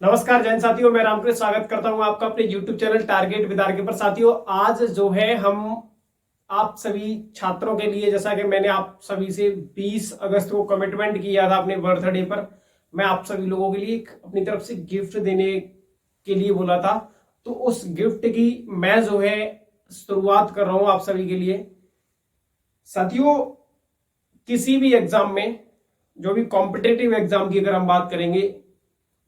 नमस्कार जैन साथियों, मैं रामकृष्ण स्वागत करता हूं आपका अपने YouTube channel target with RK पर। साथियों, आज जो है हम आप सभी छात्रों के लिए, जैसा कि मैंने आप सभी से 20 अगस्त को कमिटमेंट किया था अपने बर्थडे पर, मैं आप सभी लोगों के लिए अपनी तरफ से गिफ्ट देने के लिए बोला था। तो उस गिफ्ट की मैं जो है शुरुआत कर रहा हूं आप सभी के लिए। साथियों, किसी भी एग्जाम में, जो भी कॉम्पिटेटिव एग्जाम की अगर हम बात करेंगे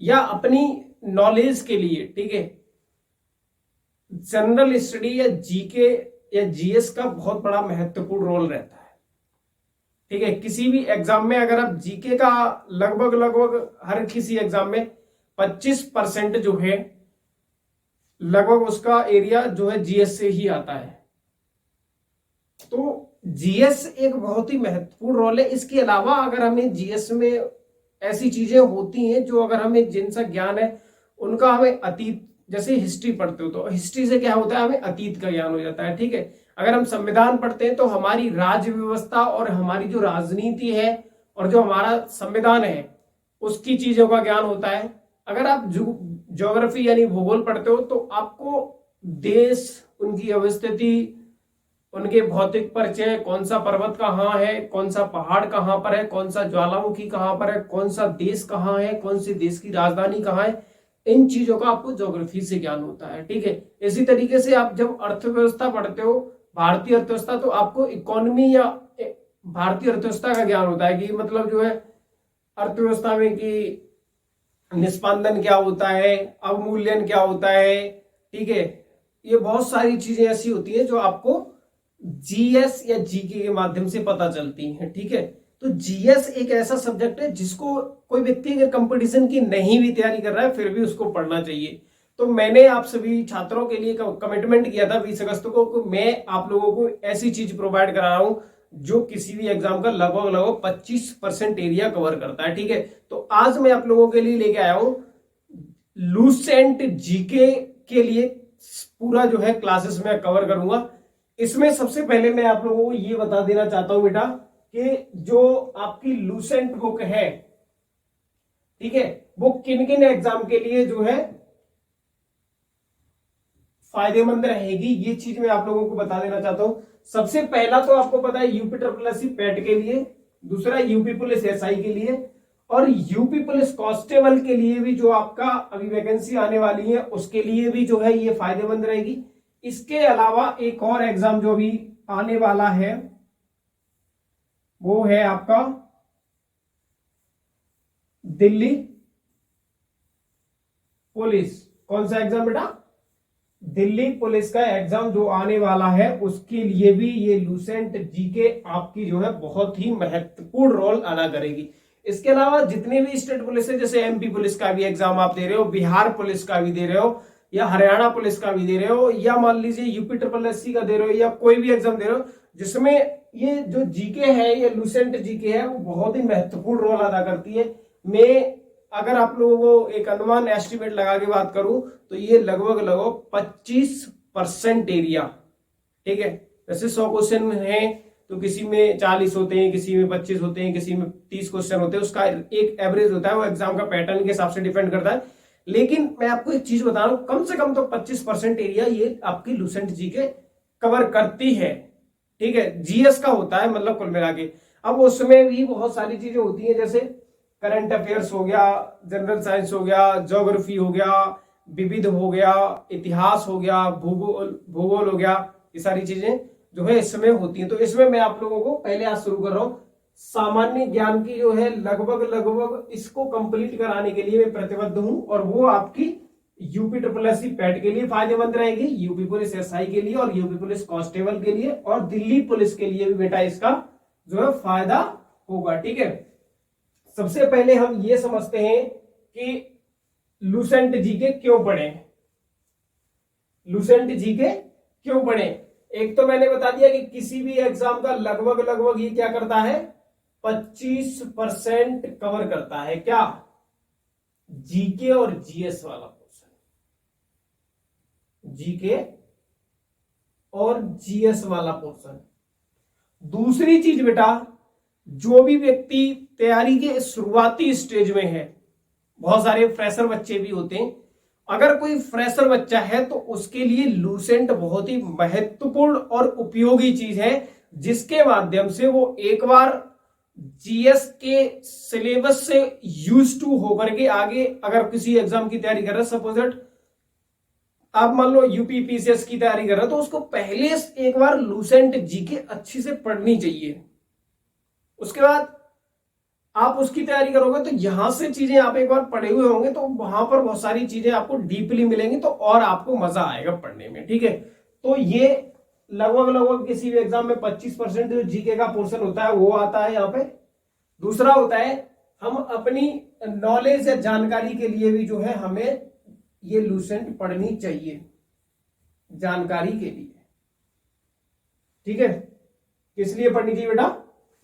या अपनी नॉलेज के लिए, ठीक है, जनरल स्टडी या जीके या जीएस का बहुत बड़ा महत्वपूर्ण रोल रहता है। ठीक है, किसी भी एग्जाम में अगर आप जीके का लगभग लगभग हर किसी एग्जाम में 25% जो है लगभग उसका एरिया जो है जीएस से ही आता है। तो जीएस एक बहुत ही महत्वपूर्ण रोल है। इसके अलावा अगर हमें जीएस में ऐसी चीजें होती हैं जो अगर हमें जिनका ज्ञान है उनका हमें अतीत, जैसे हिस्ट्री पढ़ते हो तो हिस्ट्री से क्या होता है, हमें अतीत का ज्ञान हो जाता है। ठीक है, अगर हम संविधान पढ़ते हैं तो हमारी राज्य व्यवस्था और हमारी जो राजनीति है और जो हमारा संविधान है उसकी चीजों का ज्ञान होता है। अगर आप ज्योग्राफी यानी भूगोल पढ़ते हो तो आपको देश, उनकी अवस्थिति, उनके भौतिक परिचय, कौन सा पर्वत कहाँ है, कौन सा पहाड़ कहाँ पर है, कौन सा ज्वालामुखी कहाँ पर है, कौन सा देश कहाँ है, कौन सी देश की राजधानी कहाँ है, इन चीजों का आपको ज्योग्राफी से ज्ञान होता है। ठीक है, इसी तरीके से आप जब अर्थव्यवस्था पढ़ते हो, भारतीय अर्थव्यवस्था, तो आपको इकोनॉमी या भारतीय अर्थव्यवस्था का ज्ञान होता है कि मतलब जो है अर्थव्यवस्था में कि निष्पादन क्या होता है, अवमूल्यन क्या होता है। ठीक है, ये बहुत सारी चीजें ऐसी होती है जो आपको जीएस या जीके के माध्यम से पता चलती हैं। ठीक है, तो जीएस एक ऐसा सब्जेक्ट है जिसको कोई व्यक्ति अगर कंपटीशन की नहीं भी तैयारी कर रहा है फिर भी उसको पढ़ना चाहिए। तो मैंने आप सभी छात्रों के लिए कमिटमेंट किया था 20 अगस्त को कि मैं आप लोगों को ऐसी चीज प्रोवाइड करा रहा हूं जो किसी भी एग्जाम का लगभग लगभग 25% एरिया कवर करता है। ठीक है, तो आज मैं आप लोगों के लिए लेके आया हूं लूसेंट जीके के लिए पूरा जो है क्लासेस में कवर करूंगा। इसमें सबसे पहले मैं आप लोगों को ये बता देना चाहता हूं बेटा कि जो आपकी लूसेंट बुक है, ठीक है, वो किन किन एग्जाम के लिए जो है फायदेमंद रहेगी, ये चीज मैं आप लोगों को बता देना चाहता हूं। सबसे पहला तो आपको पता है यूपी ट्रिपल पैट के लिए, दूसरा यूपी पुलिस एसआई के लिए, और यूपी पुलिस कांस्टेबल के लिए भी जो आपका अभी वैकेंसी आने वाली है उसके लिए भी जो है ये फायदेमंद रहेगी। इसके अलावा एक और एग्जाम जो भी आने वाला है वो है आपका दिल्ली पुलिस। कौन सा एग्जाम बेटा? दिल्ली पुलिस का एग्जाम जो आने वाला है उसके लिए भी ये लूसेंट जीके आपकी जो है बहुत ही महत्वपूर्ण रोल अदा करेगी। इसके अलावा जितने भी स्टेट पुलिस है, जैसे एमपी पुलिस का भी एग्जाम आप दे रहे हो, बिहार पुलिस का भी दे रहे हो, या हरियाणा पुलिस का भी दे रहे हो, या मान लीजिए यूपी ट्रिपल एससी का दे रहे हो, या कोई भी एग्जाम दे रहे हो जिसमें ये जो जीके है, ये लूसेंट जीके है, वो बहुत ही महत्वपूर्ण रोल अदा करती है। मैं अगर आप लोगों को एक अनुमान एस्टिमेट लगा के बात करूं तो ये लगभग लगभग 25% एरिया, ठीक है, वैसे 100 क्वेश्चन है तो किसी में 40 होते हैं, किसी में 25 होते हैं, किसी में 30 क्वेश्चन होते हैं, उसका एक एवरेज होता है, वो एग्जाम का पैटर्न के हिसाब से डिपेंड करता है। लेकिन मैं आपको एक चीज बता रहा हूं, कम से कम तो 25% एरिया ये आपकी लूसेंट जीके कवर करती है। ठीक है, जीएस का होता है मतलब कुल मिला के। अब उसमें भी बहुत सारी चीजें होती हैं, जैसे करंट अफेयर्स हो गया, जनरल साइंस हो गया, ज्योग्राफी हो गया, विविध हो गया, इतिहास हो गया, भूगोल भूगोल हो गया, ये सारी चीजें जो है इसमें होती हैं। तो इसमें मैं आप लोगों को पहले आज शुरू कर रहा हूं सामान्य ज्ञान की जो है लगभग लगभग इसको कंप्लीट कराने के लिए मैं प्रतिबद्ध हूं, और वो आपकी यूपी ट्रिपल एससी पैट के लिए फायदेमंद रहेगी, यूपी पुलिस एसआई के लिए और यूपी पुलिस कांस्टेबल के लिए, और दिल्ली पुलिस के लिए भी बेटा इसका जो है फायदा होगा। ठीक है, सबसे पहले हम ये समझते हैं कि लूसेंट जीके क्यों पढ़े। लूसेंट जीके क्यों पढ़े? एक तो मैंने बता दिया कि किसी भी एग्जाम का लगभग लगभग ये क्या करता है, 25% कवर करता है। क्या? जीके और जीएस वाला पोर्शन, जीके और जीएस वाला पोर्शन। दूसरी चीज बेटा, जो भी व्यक्ति तैयारी के शुरुआती स्टेज में है बहुत सारे फ्रेशर बच्चे भी होते हैं। अगर कोई फ्रेशर बच्चा है तो उसके लिए लूसेंट बहुत ही महत्वपूर्ण और उपयोगी चीज है, जिसके माध्यम से वो एक बार जीएस के सिलेबस से यूज टू होकर के आगे अगर किसी एग्जाम की तैयारी कर रहे हैं, सपोज दैट आप मान लो यूपीपीसीएस की तैयारी कर रहे हो, तो उसको पहले एक बार लूसेंट जीके अच्छी से पढ़नी चाहिए। उसके बाद आप उसकी तैयारी करोगे तो यहां से चीजें आप एक बार पढ़े हुए होंगे तो वहां पर बहुत सारी चीजें आपको डीपली मिलेंगी, तो और आपको मजा आएगा पढ़ने में। ठीक है, तो ये लगभग लगभग किसी भी एग्जाम में 25% जो जीके का पोर्शन होता है वो आता है यहाँ पे। दूसरा होता है हम अपनी नॉलेज या जानकारी के लिए भी जो है हमें ये लूसेंट पढ़नी चाहिए, जानकारी के लिए। ठीक है, किस लिए पढ़नी चाहिए बेटा?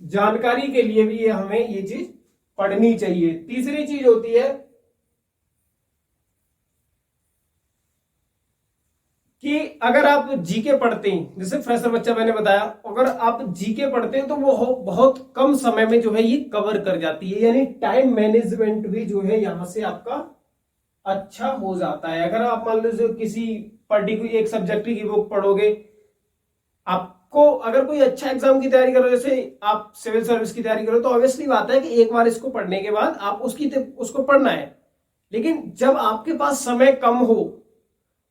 जानकारी के लिए भी हमें ये चीज पढ़नी चाहिए। तीसरी चीज होती है कि अगर आप जीके पढ़ते हैं, जैसे फ्रेशर बच्चा मैंने बताया, अगर आप जीके पढ़ते हैं तो वो बहुत कम समय में जो है ये कवर कर जाती है, यानी टाइम मैनेजमेंट भी जो है यहां से आपका अच्छा हो जाता है। अगर आप मान लीजिए किसी पर्टिकुलर एक सब्जेक्ट की बुक पढ़ोगे, आपको अगर कोई अच्छा एग्जाम की तैयारी करो, जैसे आप सिविल सर्विस की तैयारी करो, तो ऑब्वियसली बात है कि एक बार इसको पढ़ने के बाद आप उसको पढ़ना है। लेकिन जब आपके पास समय कम हो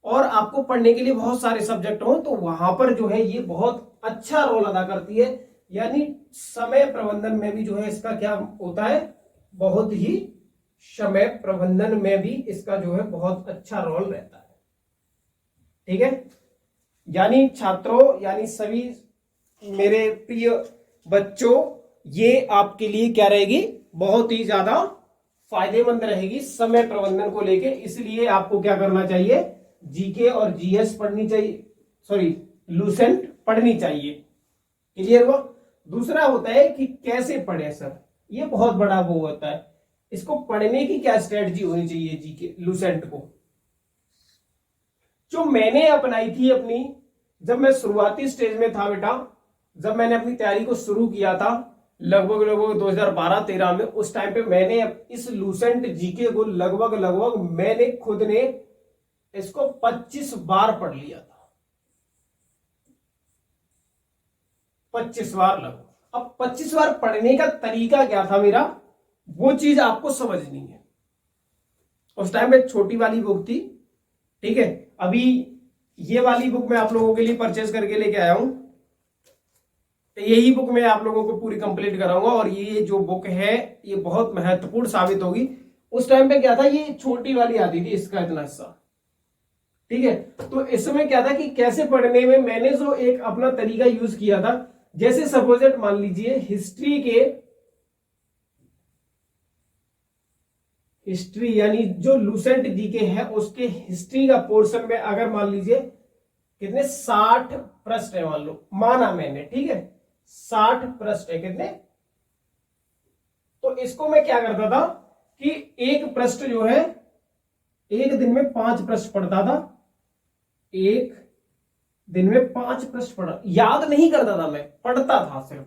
और आपको पढ़ने के लिए बहुत सारे सब्जेक्ट हो, तो वहां पर जो है ये बहुत अच्छा रोल अदा करती है। यानी समय प्रबंधन में भी जो है इसका क्या होता है, बहुत ही समय प्रबंधन में भी इसका जो है बहुत अच्छा रोल रहता है। ठीक है, यानी छात्रों, यानी सभी मेरे प्रिय बच्चों, ये आपके लिए क्या रहेगी, बहुत ही ज्यादा फायदेमंद रहेगी समय प्रबंधन को लेके। इसलिए आपको क्या करना चाहिए, जीके और जीएस पढ़नी चाहिए, सॉरी लूसेंट पढ़नी चाहिए। क्लियर हुआ? दूसरा होता है कि कैसे पढ़े सर, ये बहुत बड़ा वो होता है, इसको पढ़ने की क्या स्ट्रेटजी होनी चाहिए जीके लूसेंट को। जो मैंने अपनाई थी अपनी, जब मैं शुरुआती स्टेज में था बेटा, जब मैंने अपनी तैयारी को शुरू किया था लगभग लगभग 2012-13 में, उस टाइम पे मैंने इस लूसेंट जीके को लगभग लगभग मैंने खुद ने इसको 25 बार पढ़ लिया था, 25 बार लगभग। अब 25 बार पढ़ने का तरीका क्या था मेरा, वो चीज आपको समझनी है। उस टाइम पे छोटी वाली बुक थी, ठीक है। अभी ये वाली बुक मैं आप लोगों के लिए परचेज करके लेके आया हूं, तो यही बुक मैं आप लोगों को पूरी कंप्लीट कराऊंगा, और ये जो बुक है ये बहुत महत्वपूर्ण साबित होगी। उस टाइम पे क्या था, ये छोटी वाली आती थी, इसका इतना हिस्सा, ठीक है। तो इसमें क्या था कि कैसे पढ़ने में मैंने जो एक अपना तरीका यूज किया था, जैसे सपोजेट मान लीजिए हिस्ट्री यानी जो लूसेंट जीके है उसके हिस्ट्री का पोर्शन में अगर मान लीजिए कितने 60 पृष्ठ है, मान लो, माना मैंने, ठीक है 60 पृष्ठ है कितने, तो इसको मैं क्या करता था कि एक पृष्ठ जो है एक दिन में 5 पृष्ठ पढ़ता था, एक दिन में 5 पृष्ठ पढ़ा, याद नहीं करता था, मैं पढ़ता था, सिर्फ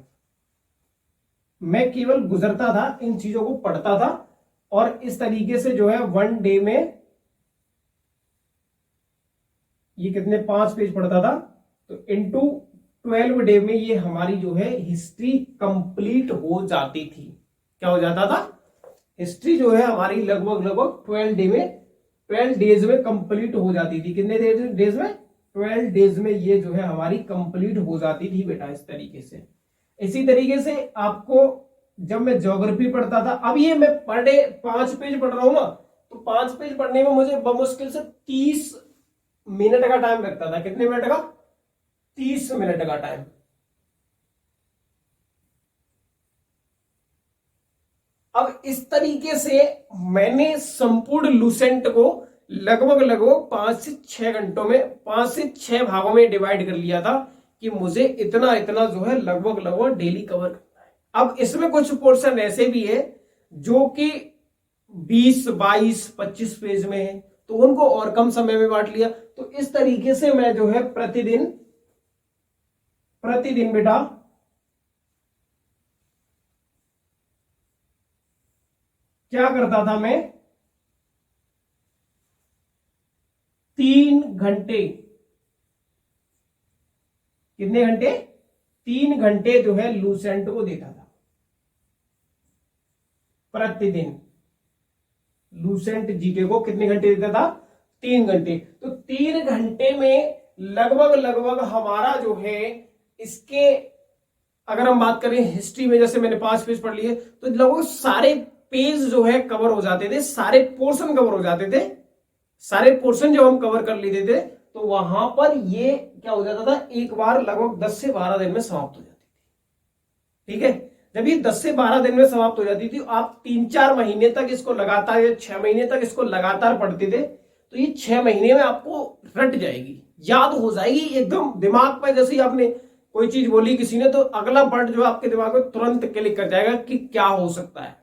मैं केवल गुजरता था, इन चीजों को पढ़ता था। और इस तरीके से जो है 1 डे में ये कितने 5 पेज पढ़ता था, तो इनटू 12 डे में ये हमारी जो है हिस्ट्री कंप्लीट हो जाती थी। क्या हो जाता था, हिस्ट्री जो है हमारी लगभग लगभग 12 डेज में कंप्लीट हो जाती थी। कितने डेज में, 12 डेज में ये जो है हमारी कंप्लीट हो जाती थी बेटा, इस तरीके से। इसी तरीके से आपको जब मैं ज्योग्राफी पढ़ता था, अब ये मैं पर डे 5 पेज पढ़ रहा हूं ना, तो 5 पेज पढ़ने में मुझे बमुश्किल से 30 मिनट का टाइम लगता था। कितने मिनट का, 30 मिनट का टाइम। अब इस तरीके से मैंने संपूर्ण लूसेंट को लगभग लगभग 5 से 6 घंटों में 5 से 6 भागों में डिवाइड कर लिया था कि मुझे इतना इतना जो है लगभग लगभग डेली कवर करना है। अब इसमें कुछ पोर्शन ऐसे भी है जो कि 20, 22, 25 पेज में है, तो उनको और कम समय में बांट लिया। तो इस तरीके से मैं जो है प्रतिदिन बेटा क्या करता था, मैं 3 घंटे, कितने घंटे? 3 घंटे जो है लूसेंट को देता था प्रतिदिन। लूसेंट जीके को कितने घंटे देता था? 3 घंटे। तो 3 घंटे में लगभग लगभग हमारा जो है इसके, अगर हम बात करें हिस्ट्री में, जैसे मैंने 5 पेज पढ़ लिए, तो लगभग सारे पेज जो है कवर हो जाते थे, सारे पोर्शन कवर हो जाते थे। सारे पोर्शन जब हम कवर कर लेते थे तो वहां पर ये क्या हो जाता था, एक बार लगभग 10 से 12 दिन में समाप्त हो जाती थी। ठीक है, जब ये 10 से 12 दिन में समाप्त हो जाती थी, आप 3-4 महीने तक इसको लगातार, या 6 महीने तक इसको लगातार पढ़ते थे, तो ये 6 महीने में आपको रट जाएगी, याद हो जाएगी एकदम दिमाग पर। जैसे ही आपने कोई चीज बोली किसी ने, तो अगला वर्ड जो आपके दिमाग में तुरंत क्लिक कर जाएगा कि क्या हो सकता है।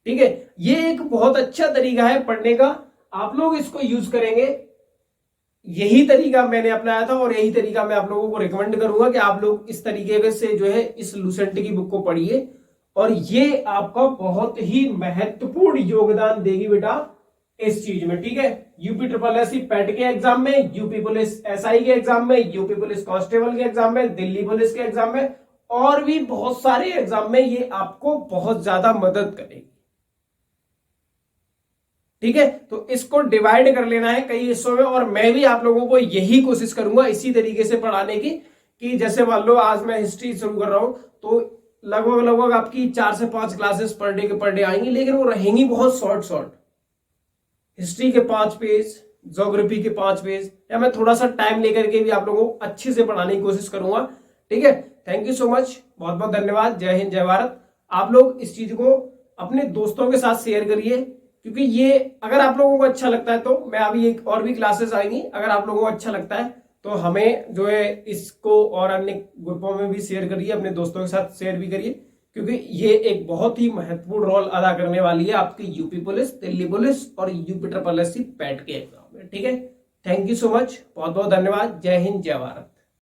ठीक है, ये एक बहुत अच्छा तरीका है पढ़ने का, आप लोग इसको यूज करेंगे। यही तरीका मैंने अपनाया था और यही तरीका मैं आप लोगों को रिकमेंड करूंगा कि आप लोग इस तरीके से जो है इस लूसेंट की बुक को पढ़िए, और ये आपका बहुत ही महत्वपूर्ण योगदान देगी बेटा इस चीज में। ठीक है, यूपी ट्रिपल एस पैट के एग्जाम में, यूपी पुलिस एसआई के एग्जाम में, यूपी पुलिस कांस्टेबल के एग्जाम में, दिल्ली पुलिस के एग्जाम में, और भी बहुत सारे एग्जाम में ये आपको बहुत ज्यादा मदद करेगी। ठीक है, तो इसको डिवाइड कर लेना है कई हिस्सों में, और मैं भी आप लोगों को यही कोशिश करूंगा इसी तरीके से पढ़ाने की, कि जैसे मान लो आज मैं हिस्ट्री शुरू कर रहा हूं, तो लगभग लगभग आपकी 4 से 5 क्लासेस पर डे के पर डे आएंगी, लेकिन वो रहेंगी बहुत शॉर्ट शॉर्ट। हिस्ट्री के 5 पेज, ज्योग्राफी के 5 पेज, या मैं थोड़ा सा टाइम लेकर के भी आप लोगों को अच्छे से पढ़ाने की कोशिश करूंगा। ठीक है, थैंक यू सो मच, बहुत बहुत धन्यवाद। जय हिंद, जय भारत। आप लोग इस चीज को अपने दोस्तों के साथ शेयर करिए, क्योंकि ये अगर आप लोगों को अच्छा लगता है तो मैं अभी एक और भी क्लासेस आएंगी, अगर आप लोगों को अच्छा लगता है तो हमें जो है इसको और अन्य ग्रुपों में भी शेयर करिए, अपने दोस्तों के साथ शेयर भी करिए, क्योंकि ये एक बहुत ही महत्वपूर्ण रोल अदा करने वाली है आपकी यूपी पुलिस, दिल्ली पुलिस और यूपी ट्रिपल एस पैट के एग्जाम में। ठीक है, थैंक यू सो मच, बहुत बहुत धन्यवाद। जय हिंद, जय भारत।